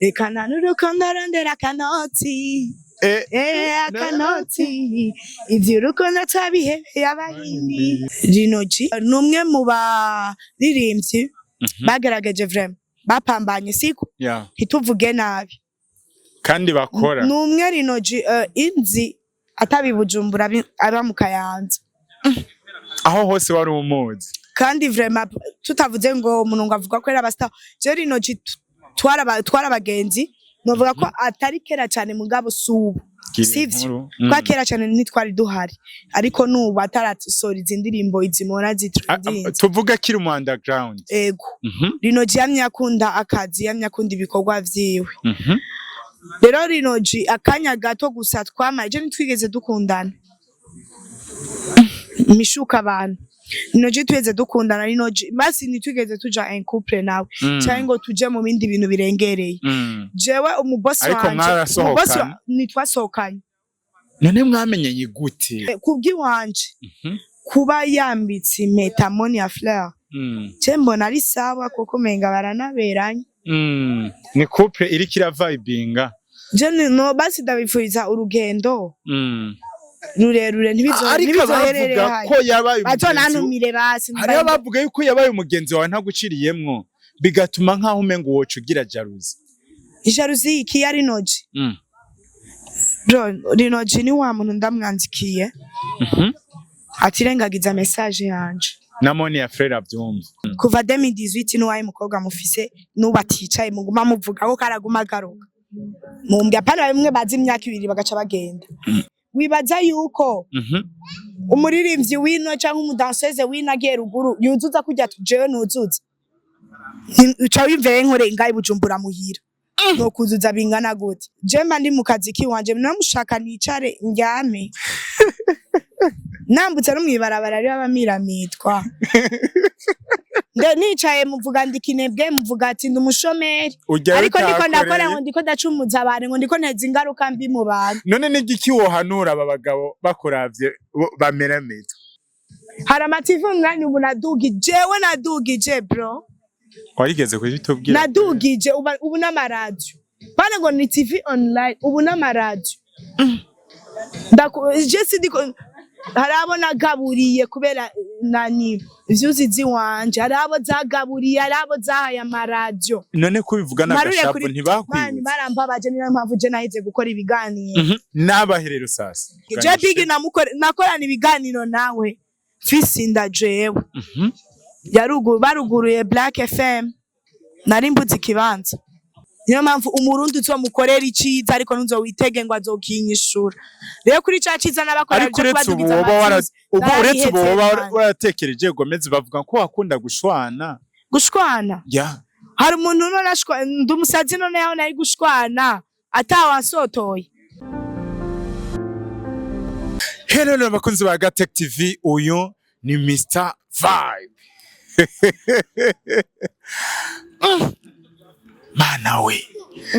reka nanurukundo rondera akanoti akanoti ivy'urukundo twabihebeye abahindi. Rino G numwe mu baririmbyi bagaragaje vraiment bapambanye siko ntituvuge nabi kandi bakora numwe Rino G inzi atabibujumbura aba mu Kayanza aho hose wari umuzi kandi vraiment tutavuze ngo umuntu ngo avuga ko era abastar je Rino G twara abagenzi novuga ko atari kera cyane mugabo subu sivyo kwa kera cyane ntitwari duhari ariko nubu ataratusora izindirimbo izimora zitrudinze tuvuga kiri mu underground ego Rino G yamye akunda akazi yamye akunda ibikorwa vyiwe rero Rino G akanya gato gusa twamaye je nitwigeze dukundana mishuka abantu Rino G tweze dukundana Rino G basi nitwigeze tuja en couple nawe cyangwa ngo tuje mu bindi bintu birengereye jewe umubosi wanje nitwasohokanye none mwamenyanye gute kubwi wanje kuba yambitse impeta moni ya fleur mbona ari sawa kuko menga baranaberanye ni couple iri kira vibinga je no basi ndabipfuriza urugendo rurerure ntibizoherere ko yabaye batonantumire basi hariyo bavuga yuko yabaye umugenzi wawe ntaguciriyemwo bigatuma nkaho umengo wocu ugira jalousie jalousie iki ya Rino G Rino G ni wa muntu ndamwanzikiye atirengagiza message yanje na moni ya frère abyumva kuva 2018 n'uwaye mukobwa mufise n'ubaticaye muguma muvuga ko karaguma garuka mumbye apana bimwe bazi imyaka 2 bagaca bagenda wibaza yuko umuririmbyi wino cyangwa umudanseze wino agiye ruguru yuzuza kujya tujewe nuzuza uca wiveye nkore ngayi bujumbura muhira no kuzuza bingana gute jemba ndi mu kazi kiwanje namushaka nicare njyame nambutse no mwibarabara ari abamiramitwa nde nicaye muvuga ndikinebwe muvuga ati ndumushomeri ariko ndiko ndakora ngo ndiko ndacumuza abantu ngo ndiko nteza ingaruka mbi mu bantu none n'igiki wohanura aba bagabo bakoravye bameramitwa hari amativu ngani ubu nadugije bro warigeze kubitubwira nadugije ubu n'amaradio bana ngo ni TV online ubu n'amaradio je sidiko harabona gaburiye kubera nani vyuzizi wanje harabo zagaburiye harabo zahaye amaradio none kubivuga nagashapo ntibakwiye barambabaje niyo mpamvu je naheze gukora ibiganiro nabaherero sasa je big nakorana ibiganiro nawe fisinda jewe baruguruye Black FM nari mbuzi kibanza niyo mpamvu umurundi uzomukorera iciza ariko ntuzo witege ngo azokinyishura rero kuri caciza n'abakora byo badugiza uretse ubo waratekereje gomezi bavuga ko wakunda gushwana hari umuntu none ndumusazi none yaho nari gushwana atawansotoye. Hello abakunzi ba Gatech TV uyu ni Mr Vibe mana we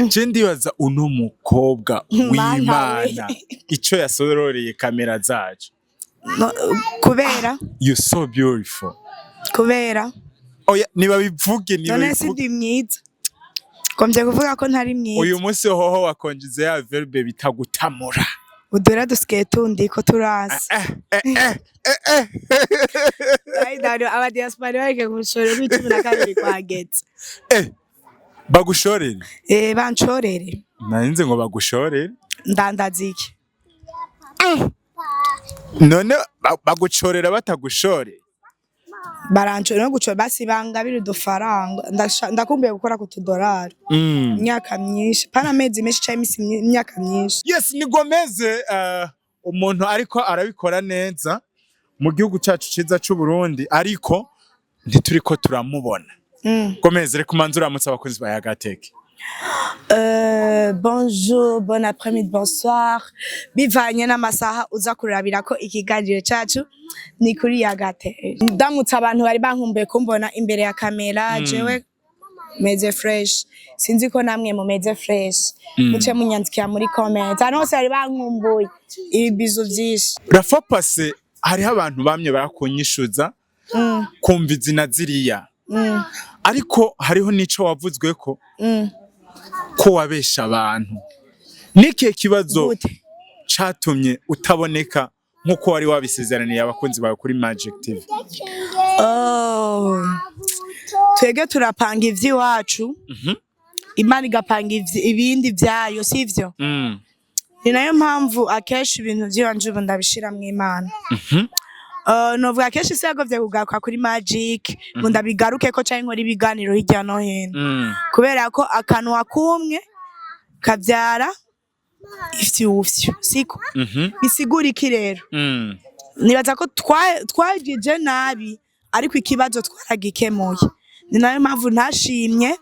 je ndibaza uno mukobwa w'Imana ico yasororeye kamera zacu kubera you so beautiful kubera oya niba bivuge none sindi myiza komje kuvuga ko ntari myiza uyu munsi hoho wakonjize ya verbe bitagutamura udura dusketundi ko turasa Aidaro aba diaspora wake gushore bitu na kabiri kwagetse bagushorere banshorere narinze ngo bagushorere ndandaziki none bagucorera batagushore baranshorera no gucora basi bangabira udufaranga ndakumbuye gukora ku $2 imyaka myinshi pana mezi menshi cyane imyaka myinshi yes ni Gomeze umuntu ariko arabikora neza mu gihugu cyacu ciza cy'u Burundi ariko ntituriko turamubona Gomeze reka manzura aramutsa abakunzi ba Gatech. Bonjour, bon après-midi, bonsoir. Bivanye n'amasaha uza kurabira ko ikiganiro cyacu ni kuri Gatech. Ndamutsa abantu bari bankumbuye kumbona imbere ya kamera jewe meze fresh. Sinzi ko namwe mu meze fresh. Muce munyandikira muri comment. Hano hose bari bankumbuye ibizo byinshi. Rafa passe hari abantu bamye barakunyishuza kumva izina ziriya. Ariko hariho nico wavuzwe ko ko wabesha abantu nike kibazo catumye utaboneka nkuko wari wabisezeraniye abakunzi bawe kuri Magic TV? Twege turapanga ivy'iwacu, Imana igapanga ibindi vyayo, sivyo? Ni nayo mpamvu akeshi ibintu vy'iwanje ubu ndabishira mu Imana. Novuga akeshi siyagovye kugaruka kuri Magic, ngo ndabigaruke ko canke nkora ibiganiro hirya no hino. Kubera ko akantu wakumwe kavyara ifyufyo, siko? Bisigura iki rero? Nibaza ko twagije nabi ariko ikibazo twaragikemuye. Ni nayo mpamvu ntashimye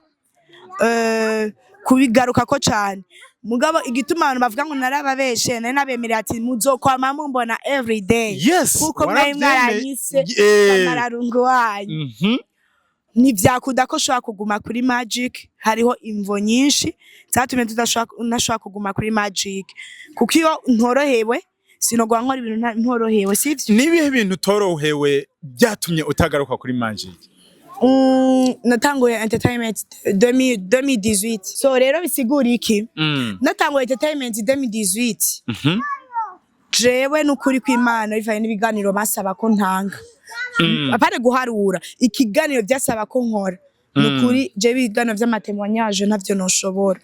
kubigaruka ko cyane. Mugabo igituma abantu bavuga ngo narababeshe nari nabemerera ati muzokwama mumbona every day. Kuko mwari mwaranyise amararungu wanyu. Nivyakuda ko shobora kuguma kuri Magic, hariho imvo nyinshi zatumye tudashobora kuguma kuri Magic. Kuko iyo ntorohewe sinogwa nkora ibintu ntorohewe, sivyo? Nibihe bintu torohewe byatumye utagaruka kuri Magic? Natanguye entertainment 2018. So rero bisigura iki? Natanguye entertainment 2018. Jewe n'ukuri kw'Imana bivaye n'ibiganiro basaba ko ntanga. Apare guharura ikiganiro byasaba ko nkora. N'ukuri je ibiganiro by'amatemwanyaje ntavyo noshobora.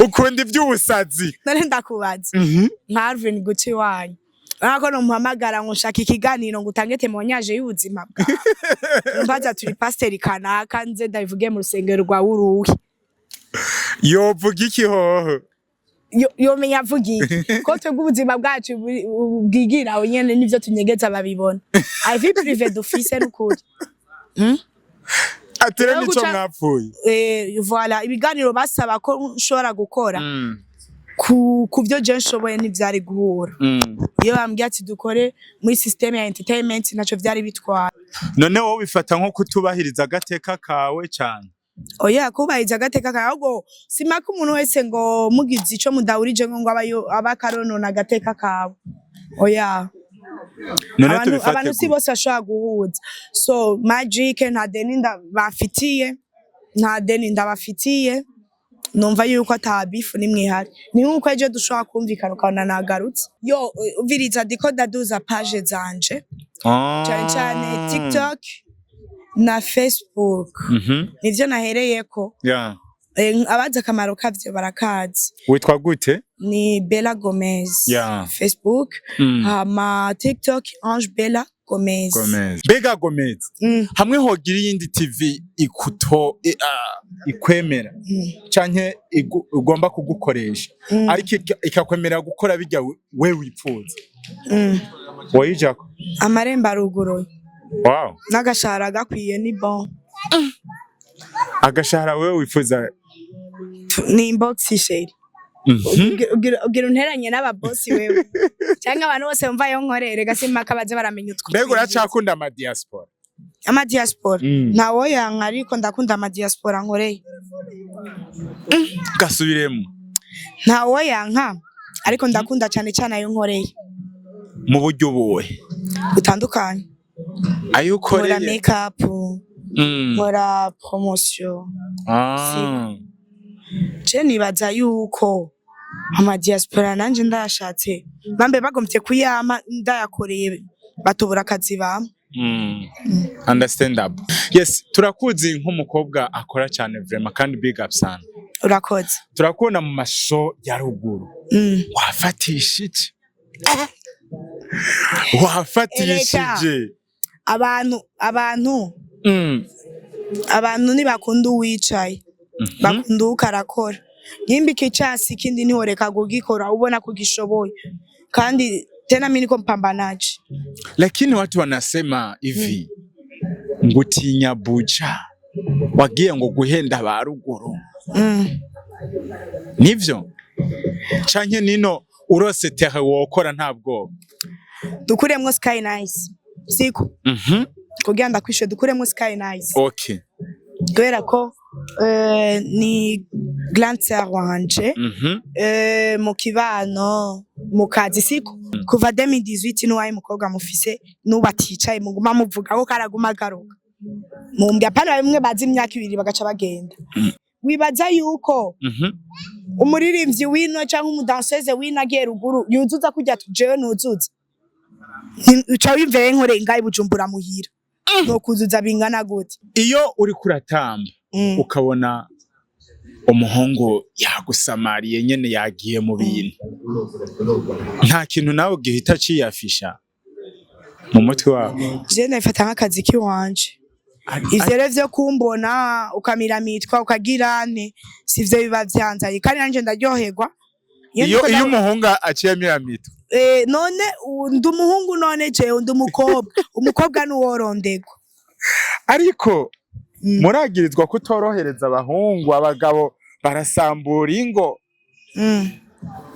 Ukunda iby'ubusazi? Nari ndakubaza. Marvin guci wanyu. Nako no muhamagara ngo nshaka ikiganiro ngo utange temwanyaje y'ubuzima bwa. Mbaza turi pastor kanaka nze ndabivuge mu rusengero rwa Uruhi. Yovuga iki hoho? Yo menya vugi ko twebwe ubuzima bwacu bwigira nyene nivyo tunyegeza babibona. I vie privé d'office n'ukuri. Atera nico mwapfuye. Voilà ibiganiro basaba ko nshobora gukora. Kuvyo je nshoboye ntivyari guhura. Iyo bambwiye ati dukore muri system ya entertainment naco vyari bitwara. None wowe bifata nko kutubahiriza agateka kawe cyane? Oya kubahiriza agateka kawe ahubwo simaka umuntu wese ngo mugize ico mudahurije ngo abakaronona agateka kawe. Oya. Abantu si bose bashobora guhuza. So Magic nta deni ndabafitiye. Numva yuko atabifu nimwe hari. Ni nkuko ejo dushobora kumvikana ukabona nagarutse. Yo uviriza diko ndaduza page zanje. Cyane TikTok na Facebook. Nivyo nahereyeko. Abaza akamaro kavyo barakazi. Witwa gute? Ni Bella Gomez. Facebook. Hama TikTok Ange Bella Gomez. Bella Gomez. Hamwe hogira yindi TV ikwemera canke ugomba kugukoresha ariko ikakwemera gukora bijya we wipfuza. Wayijako? Amaremba ruguroye. Wow. Nagashara gakwiye ni bon. Agashara we wifuza ni inbox share. Ugira unteranye n'ababosi wewe. Cyangwa abantu bose mva yo nkorere gasima kabaze baramenya utwo. Mbego uracakunda ama diaspora? Ama diaspora nawo yanka ariko ndakunda ama diaspora nkoreye. Gasubiremo. Nawo yanka ariko ndakunda cyane cyane ayo nkoreye. Mu buryo buwe butandukanye. Ayo ukoreye? Nkora makeup, nkora promotion. Je nibaza yuko ama diaspora nanje ndashatse bambe bagomvye kuyama ndayakoreye batobora akazi bamwe. Understandable. Yes, turakuzi nk'umukobwa akora cyane vraiment kandi big up sana. Urakoze. Turakubona mu masho ya ruguru. Wafatishije. Wafatishije. Abantu ntibakunda uwicaye. Bakunda ukarakora. Nimba ikicasi kindi nihoreka kugikora ubona kugishoboye. Kandi tena mimi niko mpambanaji. Lakini watu wanasema hivi ngutinya buja wagiye ngo guhenda ba ruguru. Nivyo canke nino urose terre wokora ntabwo dukuremwo sky nice siko kugira ndakwishe dukuremwo sky nice. Okay. Kubera ko ni grand sœur wanje mu kibano mu kazi siko kuva 2018 n'uwaye mukobwa mufise n'ubaticaye muguma muvuga ko karaguma garuka. mumbya pana bimwe bazi imyaka 2 bagaca bagenda wibaza yuko umuririmbyi wino cyangwa umudanseze wino agiye ruguru yuzuza kujya jewe nuzuza uca wiveye nkore ngayi Bujumbura muhira no kuzuza bingana gute iyo uri kuratamba ukabona umuhungu yagusamariye nyene yagiye mu bintu nta kintu nawe gihita ciyafisha mu mutwe wawe je nafata nk'akazi kiwanje ivyo rero vyo kumbona ukamira mitwa ukagirane sivyo biba vyanzaye kandi nanje ndaryoherwa iyo umuhungu aciye amira mitwa none ndi umuhungu none je ndi umukobwa nuworondegwa ariko muragirizwa kutorohereza abahungu abagabo barasambura ingo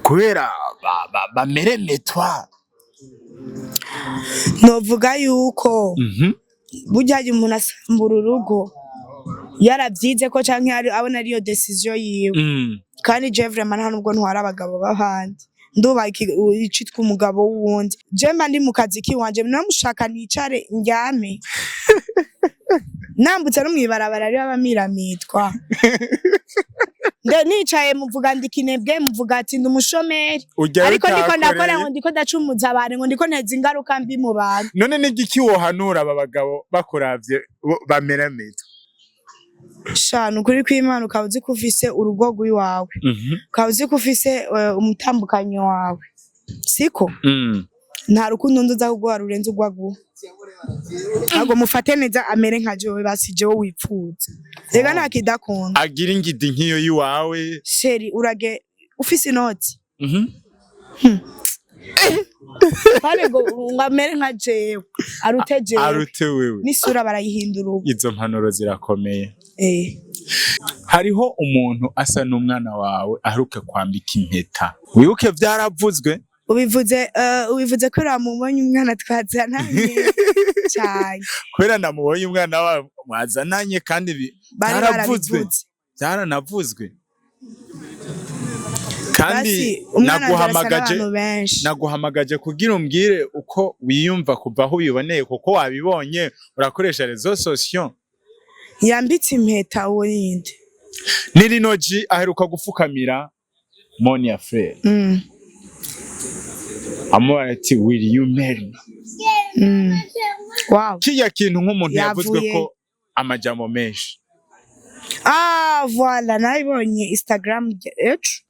kubera bameremetwa novuga yuko burya umuntu asambura urugo yaravyize ko canke abona ariyo decision yiwe kandi je vraiment nta nubwo ntwara abagabo bahandi nduba icitwa umugabo wundi je mba ndi mu kazi kiwanje namushaka nicare ndyame nambutse no mwibarabara ari abamiramitwa nicaye muvuga ndikinebwe muvuga ati ndumushomeri ariko ndiko ndakora ngo ndiko ndacumuza abantu ngo ndiko nteza ingaruka mbi mu bantu none n'igiki wohanura aba bagabo bakuravye bameramitwa shana ukuri kw'Imana ukawuzi ko ufise urugo rw'iwawe ukawuzi ko ufise umutambukanyo wawe siko nta rukundo nduza kuguha rurenze urwaguha ntabwo mufate neza amere nka jewe basi jewe wipfuza rega nta kidakunda agira ingidi nk'iyo yiwawe sheri urage ufise inoti Pale ngo ngamere nka jewe arute wewe n'isura barayihindura ubu izo mpanuro zirakomeye hariho umuntu asa n'umwana wawe aheruka kwambika impeta wibuke vyaravuzwe ubivuze ko ramubonye umwana twazananye cyane kwera namubonye umwana wawe mwazananye kandi byaranavuzwe kandi naguhamagaje kugira umbwire uko wiyumva kuva aho ubiboneye kuko wabibonye urakoresha rezo sosiyo yambitse impeta urinde Urukundo G aheruka gufukamira Monia Frere amubara ati will you marry me wow kiya kintu nk'umuntu yavuzwe ko amajambo menshi voilà nabibonye Instagram yacu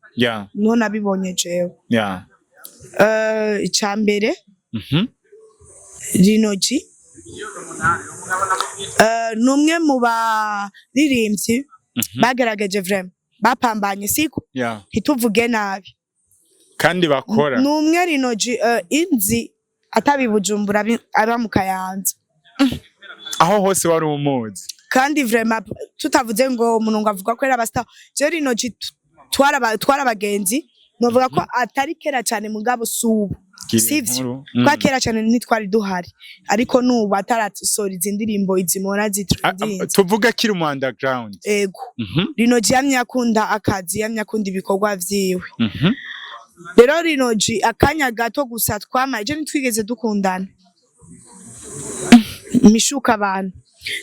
no nabibonye jewe icambere Urukundo G numwe mu baririmbyi bagerageje vraiment bapambanye siko ntituvuge nabi kandi bakora numwe Urukundo G inzi atabibujumbura aba mu Kayanza aho hose wari umuzi kandi vraiment tutavuze ngo umuntu ngo avuga ko era basta je Urukundo G twara abagenzi novuga ko atari kera cyane mugabo subu sivyo kwa kera cyane ntitwari duhari ariko nubu ataratusora izindirimbo izimora zitrudinze tuvuga kiri mu underground ego Urukundo G yamye akunda akazi yamye akunda ibikorwa vyiwe rero Urukundo G akanya gato gusa twamaye je nitwigeze dukundana mishuka abantu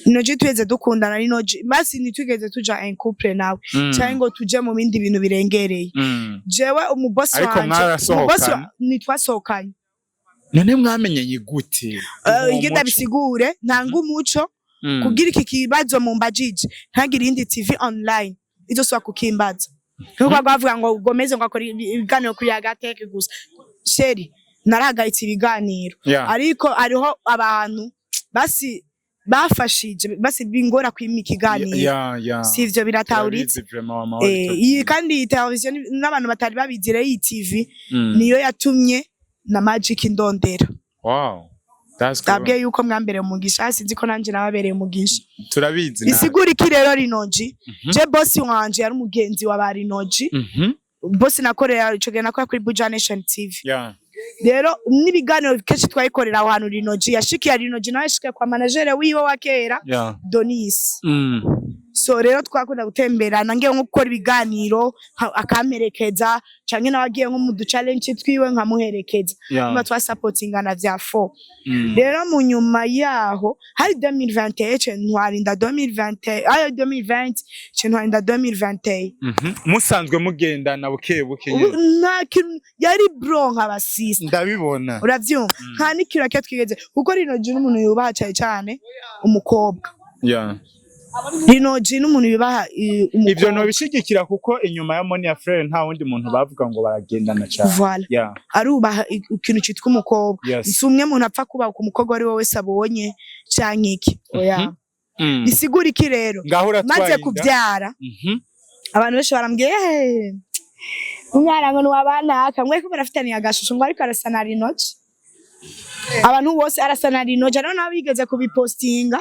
Urukundo G tweze dukundana Urukundo G basi nitwigeze tuja en couple nawe cyangwa tuje mu bindi bintu birengereye jewe umubosi wanje nitwasokanye none mwamenyanye gute igenda bisigure ntanga umuco kugira iki kibazo mu mbajije ntagira indi TV online izo swa kukimbaza nuko bavuga ngo gomeze ngo akora ibiganiro kuri agateke gusa sheri narahagaritse ibiganiro ariko ariho abantu basi bafashije basi bingora kwimika ikiganiro sivyo biratawuritse kandi television n'abantu batari babizire iyi TV niyo yatumye na Magic Ndondera that's good tabye yuko mwambere umugisha sinzi ko nanje nababereye umugisha turabizi bisigura iki rero Urukundo G je boss wanje yari umugenzi wa Urukundo G boss nakorera ico gena ko kuri Buja Nation TV rero nibiganiro kenshi twayikorera ahantu Urukundo G yashikiye Urukundo G nawe yashike kwa manager wiwe wa kera Donis so rero twakunda gutemberana ngiye nko gukora ibiganiro akamperekeza canke nabagiye nko mu du challenge twiwe nkamuherekeza niba twasupportingana vya fo rero mu nyuma yaho hari 2021 ntwarinda 2020 ayo 2020 ntwarinda 2021 musanzwe mugendana bukebuke yari bro nk'abasisi ndabibona uravyumva nta nikira cyo twigeze kuko rino je n'umuntu yubaha cyane umukobwa rino je n'umuntu yubaha umukobwa ivyo no bishigikira kuko inyuma ya Monia Frere nta wundi muntu bavuga ngo baragendana cyane voilà arubaha ikintu cyitwa umukobwa sumwe muntu apfa kuba ku mukobwa ari wowe sabonye canke iki oya bisigura iki rero maze kubyara abantu benshi barambwiye umwana ngo nuwabana kamwe ko barafitaniye agashusho ngo ariko arasana rinoci abantu bose arasana rinoci rero nabigeze kubipostinga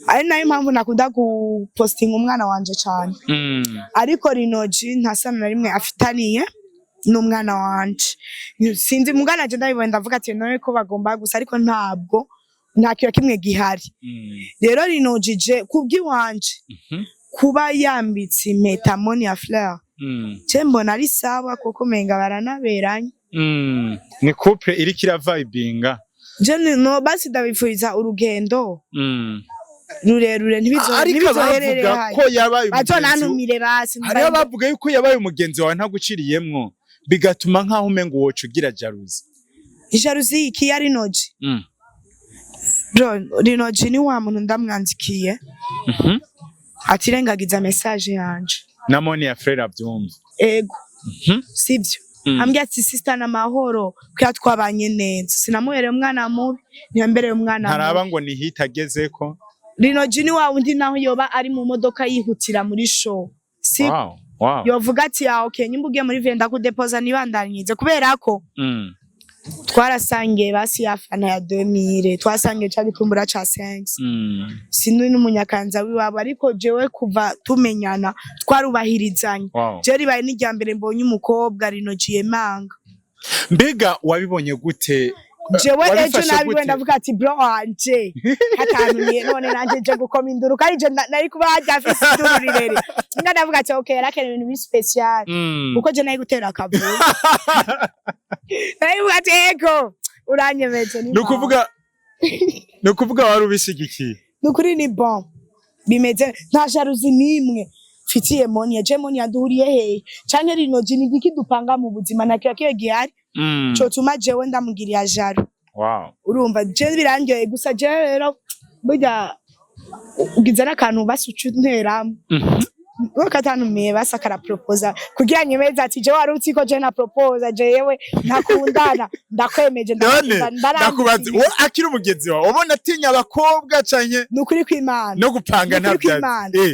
ari nayo mpamvu nakunda gupostinga umwana wanje cyane ariko rinoci ntasana na rimwe afitaniye n'umwana wanje sinzi mugana je ndabibona ndavuga ati none ko bagomba gusa ariko ntabwo nta kiyo kimwe gihari rero rinoci je kubwiwanje kuba yambitse impeta Monia Frere mbona ari sawa kuko menga baranaberanye ni couple iri kira vibinga je no basi ndabipfuriza urugendo rurerure ntibizoherere ko yabaye batonantumire basi hariyo bavuga yuko yabaye umugenzi wawe ntaguciriyemwo bigatuma nkaho umengo wocu ugira jalousie iki yari noji bro rinoji ni wa muntu ndamwanzikiye atirengagiza message yanje na Monia Frere abyumva ego sivyo ambye ati sister na mahoro kya twabanye neza sinamuhereye umwana mubi ntiyambereye umwana haraba ngo ni hit agezeko rinoji ni wa undi naho yoba ari mu modoka yihutira muri show si wow yovuga ati okay nyimbugiye muri venda ku deposa nibandanyize kubera ko twarasangiye basi yafana ya 2000 twasangiye cya gitumbura ca 5 sinuri n'umunyakanza wiwabo ariko jewe kuva tumenyana twarubahirizanye je ribaye n'ijyambere mbonye umukobwa rinogiye manga mbega wabibonye gute jewe ejo nabibwe ndavuga ati bro wanje hatanuniye none nanje je gukoma induru kandi je nari kuba hajafise induru rirere nga ndavuga ati okay rakene ibintu bi special uko je nayi gutera akavuyo nayi bwate ego uranyemeje ni nukuvuga wari ubishigikiye nukuri ni bon bimeze nta jalousie nimwe fitiye Monia je Monia duhuriye he canke rinoji ni giki dupanga mu buzima nakiya kiye gihari cyo tuma jewe ndamugiriya jaro urumva je birangiye gusa je rero burya ugize nakantu basucu nteramo wakatantumiye basakara proposa kugira nyemeza ati je wari utsiko je na proposa jewe ntakundana ndakwemeje ndakubaza akiri umugenzi wawe ubona atinya abakobwa canke nukuri kw'Imana no gupanga ntabyo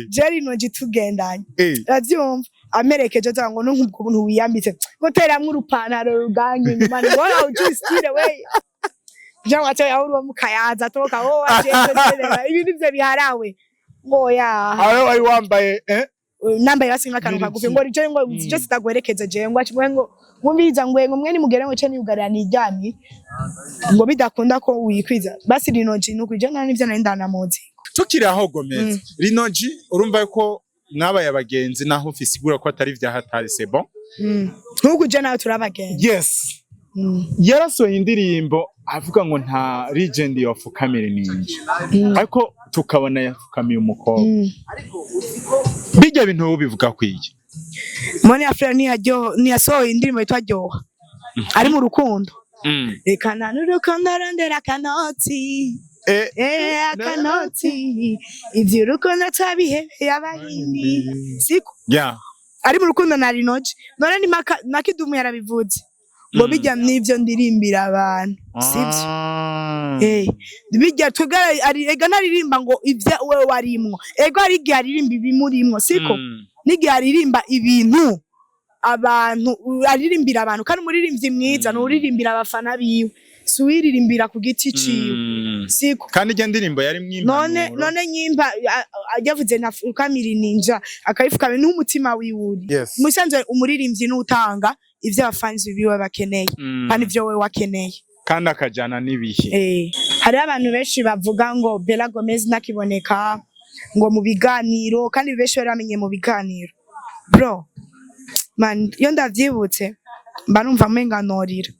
je rinoji tugendanye ravyumva amerekeje zango no nkubwo buntu wiyambitse goteramwe urupantaro rugange nyuma ngo aho justire we jawa cyo yaho mukayaza toka wo aje ibintu byo biharawe ngoya aho wari wambaye nambaye basinga kantu kagufi ngo rije ngo je sitagwerekeze je ngo achimwe ngo mumbiza ngo mwe ni mugere ngo cene yugarira nijyamye ngo bidakunda ko wikwiza basi rinoji nukuje nani ivyo nari ndanamuzi tukiri aho Gomez rinoji urumva yuko mwabaye abagenzi naho fisigura ko atari vya hatari c'est bon ntukuje nawe turabagenzi yes yarasohoye indirimbo avuga ngo nta legend of Kamere ninje ariko tukabona yafukamiye umukobwa bijya bintu bivuga kwiki Monia Frere ni yasohoye indirimbo yitwa Ryoha ari mu rukundo reka n'urukundo rondera kanoti akanoti ivy'urukundo twabihebeye abahindi siko ari mu rukundo na rinoji none ni nakidumu yarabivuze ngo bijya n'ivyo ndirimbira abantu sivyo bijya tugara ega naririmba ngo ivya wewe warimwo ego ari gihe aririmba ibimurimwo siko n'igihe aririmba ibintu abantu aririmbira abantu kandi umuririmbyi mwiza n'uririmbira abafana biwe suwiririmbira ku giti ciwe siko kandi ijya ndirimbo yari mwimpa none nyimba yavuze na Kamere ninja akayifukame n'umutima wiwuri musanze umuririmbyi n'utanga ivyo abafanzi biwe bakeneye kandi ivyo we wakeneye kandi akajana nibihe hari abantu benshi bavuga ngo Bella Gomez nakiboneka ngo mu biganiro kandi benshi baramenye mu biganiro bro man iyo ndavyibutse mba numva menga norira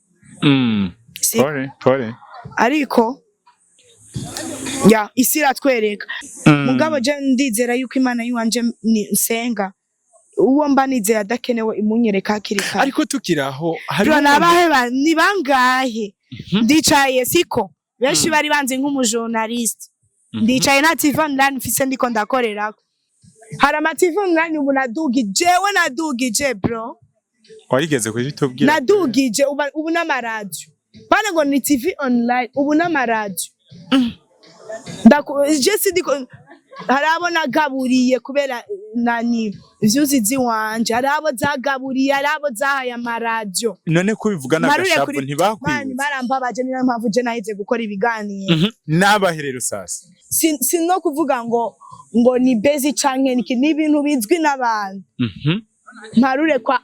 pore ariko ya isi iratwereka mugabo je ndizera yuko Imana yiwanje nsenga uwo mba nizeye adakenewe imunyereka hakiri kare ariko tukiraho hari nabahe ni bangahe ndicaye siko benshi bari banze nk'umujournaliste ndicaye na TV online mfise ndiko ndakorerako hari ama TV online ubu nadugije bro warigeze kubitubwira nadugije ubu n'amaradio bana ngo ni TV online ubu n'amaradio je sidiko harabona gaburiye kubera nani vyuzi ziwanje harabo zagaburiye harabo zahaye amaradio none ko bivugana gashapo ntibakwiye barambabaje niyo mpamvu je nahize gukora ibiganiro n'abaherero sasa no kuvuga ngo ni bezi canke ni ibintu bizwi n'abantu mparure kwa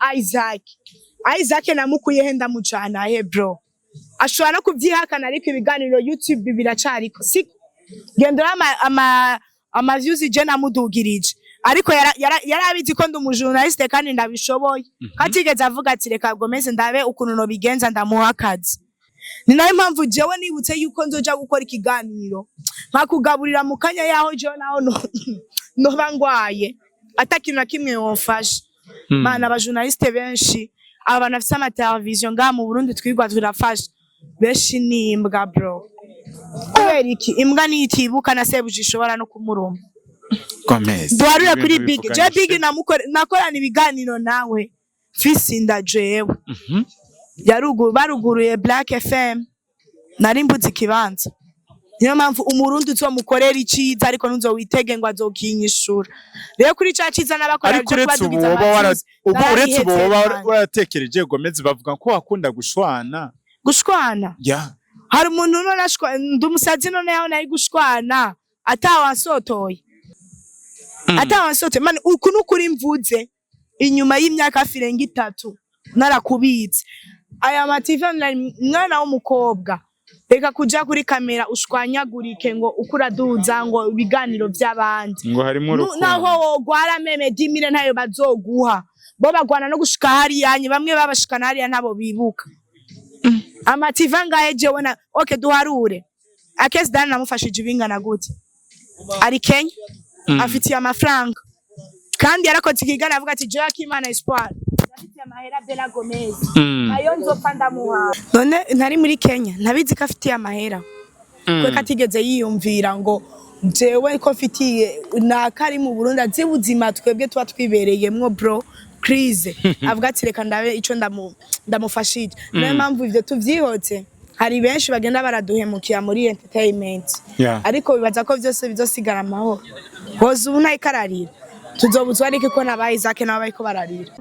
Isaac namukuye henda mucana he bro ashobora no kuvyihakana ariko ibiganiro YouTube biracariko si gendera ama views je namudugirije ariko yarabizi ko ndi umujournaliste kandi ndabishoboye katigeze avuga ati reka gomeze ndabe ukuntu no bigenza ndamuha akazi ni nayo mpamvu jewe nibutse yuko nzoja gukora ikiganiro nkakugaburira mu kanya yaho je naho no bangwaye atakintu na kimwe wofasha mana abajournaliste benshi abantu afise ama television nga mu Burundi twigwa turafasha benshi ni imbwa bro kubera iki imbwa nitibuka na sebuje ishobora no kumuruma Gomez duharure kuri big nakorana ibiganiro nawe fisinda jewe baruguruye Black FM nari mbuzi ikibanza niyo mpamvu umurundi uzomukorera iciza ariko nuzowitege ngo azokinyishura rero kuri ca ciza n'abakora byo kwadugiza ubu uretse ubu waratekereje Gomez bavuga ko wakunda gushwana ya hari umuntu none ndumusazi none yaho nayi gushwana atawansotoye man ukuntu kuri mvuze inyuma y'imyaka firenga 3 narakubitse aya mative mwana w'umukobwa reka kuja kuri kamera ushwanyagurike ngo ukura duza ngo ibiganiro by'abandi ngo harimo urukundo naho gwara meme dimire ntayo bazoguha bo bagwana no gushika hari yanye bamwe babashikana hari ntabo bibuka amativa ngaye jewe na okay duharure akesi dana namufashije ibingana gute ari Kenya afitiye amafaranga kandi yarakoze ikigana avuga ati Joya Kimana Espoir afitiye amahera Bella Gomez ayo nzopfa ndamuha none ntari muri Kenya ntabizi ko afitiye amahera kwe katigeze yiyumvira ngo jewe ko afitiye nakari mu Burundi azibuzima twebwe twa twibereyemwo bro crise avuga ati reka ndabe ico ndamufashije nayo mpamvu ivyo tuvyihotse hari benshi bagenda baraduhemukiya muri entertainment ariko bibaza ko byose bizosigara amahoro hoze ubu ntayikararira tuzobuzwa ariko ko nabaye Isaac nabaye ko bararira